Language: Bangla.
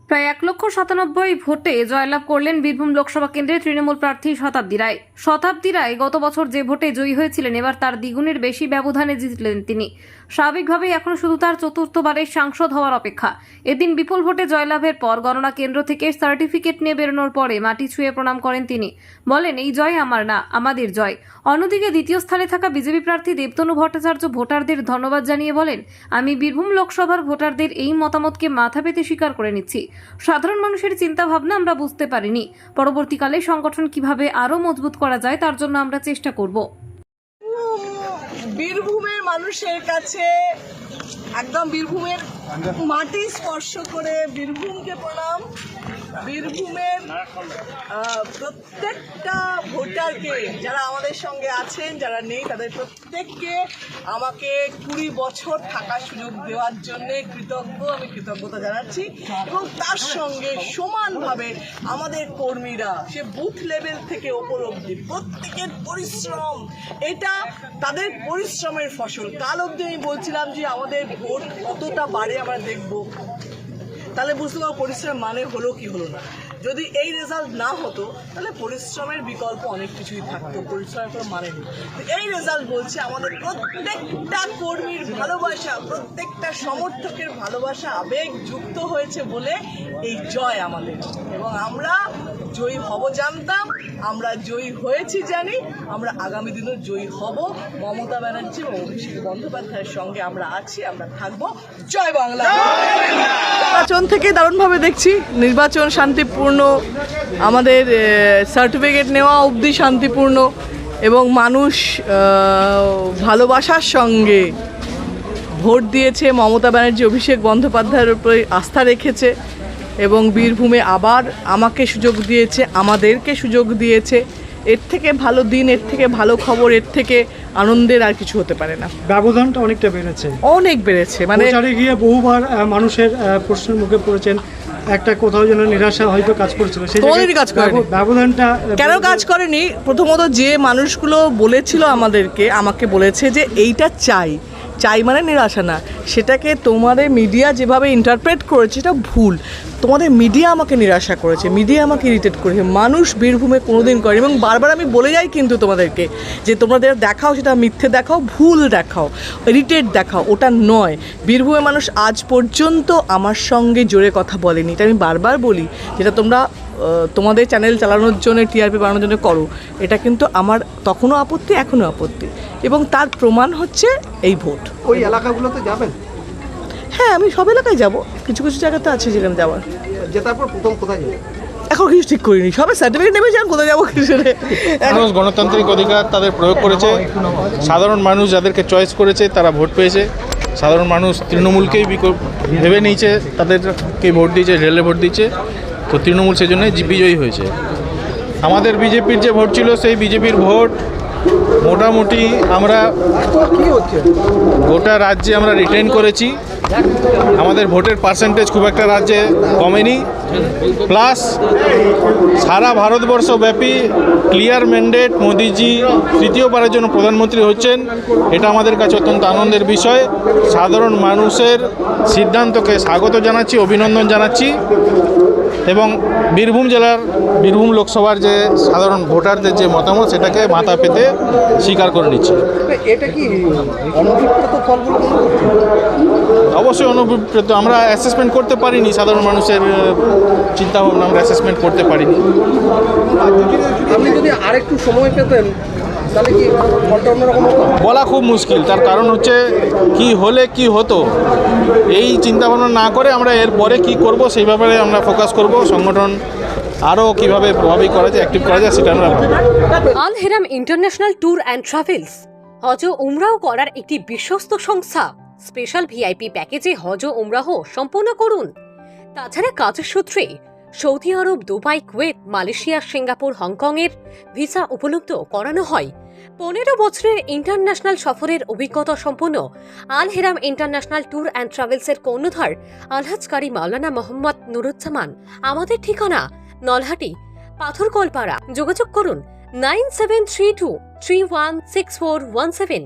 প্রায় 1,97,000 ভোটে জয়লাভ করলেন বীরভূম লোকসভা কেন্দ্রের তৃণমূল প্রার্থী শতাব্দী রায় গত বছর যে ভোটে জয়ী হয়েছিলেন এবার তার দ্বিগুণের বেশি ব্যবধানে জিতলেন তিনি। স্বাভাবিকভাবেই এখন শুধু তার চতুর্থবারের সাংসদ হওয়ার অপেক্ষা। এদিন বিপুল ভোটে জয়লাভের পর গণনা কেন্দ্র থেকে সার্টিফিকেট নিয়ে বেরোনোর পরে মাটি ছুঁয়ে প্রণাম করেন তিনি। বলেন, এই জয় আমার না, আমাদের জয়। অন্যদিকে দ্বিতীয় স্থানে থাকা বিজেপি প্রার্থী দেবতনু ভট্টাচার্য ভোটারদের ধন্যবাদ জানিয়ে বলেন, আমি বীরভূম লোকসভার ভোটারদের এই মতামতকে মাথা পেতে স্বীকার করে নিচ্ছি। সাধারণ মানুষের চিন্তা ভাবনা আমরা বুঝতে পারিনি। পরবর্তীকালে সংগঠন কিভাবে আরো মজবুত করা যায় তার জন্য আমরা চেষ্টা করব। বীরভূমের মানুষের কাছে একদম বীরভূমের মাটি স্পর্শ করে বীরভূমকে প্রণাম। বীরভূমের প্রত্যেকটা ভোটারকে, যারা আমাদের সঙ্গে আছেন, যারা নেই, তাদের প্রত্যেককে আমাকে 20 বছর থাকার সুযোগ দেওয়ার জন্য আমি কৃতজ্ঞতা জানাচ্ছি। এবং তার সঙ্গে সমানভাবে আমাদের কর্মীরা, সে বুথ লেভেল থেকে ওপর অব্দি, প্রত্যেকের পরিশ্রম, এটা তাদের পরিশ্রমের ফসল। কাল অব্দি আমি বলছিলাম যে আমাদের ভোট কতটা বাড়ে আমরা দেখবো, তাহলে বুঝতে পারবো পরিশ্রমের মানে হলো কি হলো না। যদি এই রেজাল্ট না হতো তাহলে পরিশ্রমের বিকল্প অনেক কিছুই থাকতো, পরিশ্রমের কোনো মানে নেই। এই রেজাল্ট বলছে আমাদের প্রত্যেকটা কর্মীর ভালোবাসা, প্রত্যেকটা সমর্থকের ভালোবাসা, আবেগ যুক্ত হয়েছে বলে এই জয় আমাদের। এবং আমরা জয়ী হব জানতাম, আমরা জয়ী হয়েছি জানি, আমরা আগামী দিনও জয়ী হব। মমতা ব্যানার্জি এবং অভিষেক বন্দ্যোপাধ্যায়ের সঙ্গে আমরা আছি, আমরা থাকবো। জয় বাংলা। নির্বাচন থেকে দারুণভাবে দেখছি, নির্বাচন শান্তিপূর্ণ, আমাদের সার্টিফিকেট নেওয়া অবধি শান্তিপূর্ণ, এবং মানুষ ভালোবাসার সঙ্গে ভোট দিয়েছে। মমতা ব্যানার্জি অভিষেক বন্দ্যোপাধ্যায়ের উপরে আস্থা রেখেছে এবং বীরভূমে আবার আমাকে সুযোগ দিয়েছে, আমাদেরকে সুযোগ দিয়েছে। এর থেকে ভালো দিন, এর থেকে ভালো খবর, এর থেকে আনন্দের আর কিছু হতে পারে না। ব্যবধানটা অনেকটা বেড়েছে, অনেক বেড়েছে। মানে প্রচারে গিয়ে বহুবার মানুষের প্রশ্নের মুখে পড়েছেন, একটা কোথাও যেন নিরাশা হয়তো কাজ করছিল, সেই কাজ করেনি। ব্যবধানটা কেন কাজ করেনি? প্রথমত যে মানুষগুলো বলেছিল আমাকে বলেছে যে এইটা চাই মানে নিরাশা না, সেটাকে তোমাদের মিডিয়া যেভাবে ইন্টারপ্রেট করেছে এটা ভুল। তোমাদের মিডিয়া আমাকে নিরাশা করেছে, মিডিয়া আমাকে ইরিটেট করেছে, মানুষ বীরভূমে কোনোদিন করেনি। এবং বারবার আমি বলে যাই কিন্তু তোমাদেরকে যে তোমাদের দেখাও সেটা মিথ্যে দেখাও, ভুল দেখাও, ইরিটেট দেখাও, ওটা নয়। বীরভূমের মানুষ আজ পর্যন্ত আমার সঙ্গে জোরে কথা বলেনি, এটা আমি বারবার বলি। যেটা তোমরা তোমাদের চ্যানেল চালানোর জন্য, টিআরপি বাড়ানোর জন্য করো, এটা কিন্তু আমার তখনও আপত্তি, এখনও আপত্তি, এবং তার প্রমাণ হচ্ছে এই ভোট। ওই এলাকাগুলোতে যাবেন? হ্যাঁ, আমি সব এলাকায় যাব, কিছু কিছু জায়গাতে আছে যেখানে যাওয়ার। জেতার পর প্রথম কোথায় যাবেন? এখন কিছু ঠিক করিনি, সবে সার্টিফিকেট নেবে যান, কোথায় যাবো কিছু। মানুষ গণতান্ত্রিক অধিকার তাদের প্রয়োগ করেছে, সাধারণ মানুষ যাদেরকে চয়েস করেছে তারা ভোট পেয়েছে। সাধারণ মানুষ তৃণমূলকেই ভেবে নিয়েছে, তাদেরকে ভোট দিয়েছে, রেলে ভোট দিয়েছে, তো তৃণমূল সেজন্যই বিজয়ী হয়েছে। আমাদের বিজেপির যে ভোট ছিল, সেই বিজেপির ভোট মোটামুটি আমরা গোটা রাজ্যে আমরা রিটেন করেছি। আমাদের ভোটের পার্সেন্টেজ খুব একটা রাজ্যে কমেনি, প্লাস সারা ভারতবর্ষব্যাপী ক্লিয়ার ম্যান্ডেট, মোদিজি তৃতীয়বারের জন্য প্রধানমন্ত্রী হচ্ছেন, এটা আমাদের কাছে অত্যন্ত আনন্দের বিষয়। সাধারণ মানুষের সিদ্ধান্তকে স্বাগত জানাচ্ছি, অভিনন্দন জানাচ্ছি, এবং বীরভূম লোকসভার যে সাধারণ ভোটারদের যে মতামত, সেটাকে মাথা পেতে স্বীকার করে নিচ্ছি। এটা কি অনভিপ্রেত ফলগুলো? অবশ্যই অনভিপ্রেত। আমরা অ্যাসেসমেন্ট করতে পারিনি, সাধারণ মানুষের চিন্তাভাবনা আমরা অ্যাসেসমেন্ট করতে পারিনি। আপনি যদি আরেকটু সময় পেতেন তাহলে কি ফলটা অন্যরকম হতো? বলা খুব মুশকিল, তার কারণ হচ্ছে কি হলে কি হতো, এই চিন্তাভাবনা না করে আমরা এর পরে কী করব সেই ব্যাপারে আমরা ফোকাস করব। সংগঠন আরও কীভাবে প্রভাবিত করা যায়, অ্যাক্টিভ করা যায়, সেটা আমরা আল Heram international tour and travels হজ ও উমরাহ করার একটি বিশ্বস্ত সংস্থা। স্পেশাল ভিআইপি প্যাকেজে হজ ও উমরাহ সম্পূর্ণ করুন। তাছাড়া কাজের সূত্রে Saudi Arab, Dubai, Kuwait, Malaysia, Singapore, Hong Kong এর ভিসা উপলব্ধ করানো হয়। 15 বছরের ইন্টারন্যাশনাল সফরের অভিজ্ঞতা সম্পন্ন Al Heram international tour and ট্রাভেলসের কর্ণধার আলহাজ কারি মাওলানা মোহাম্মদ নুরুজ্জামান। আমাদের ঠিকানা নলহাটি, পাথরকলপাড়া। যোগাযোগ করুন 9732316417।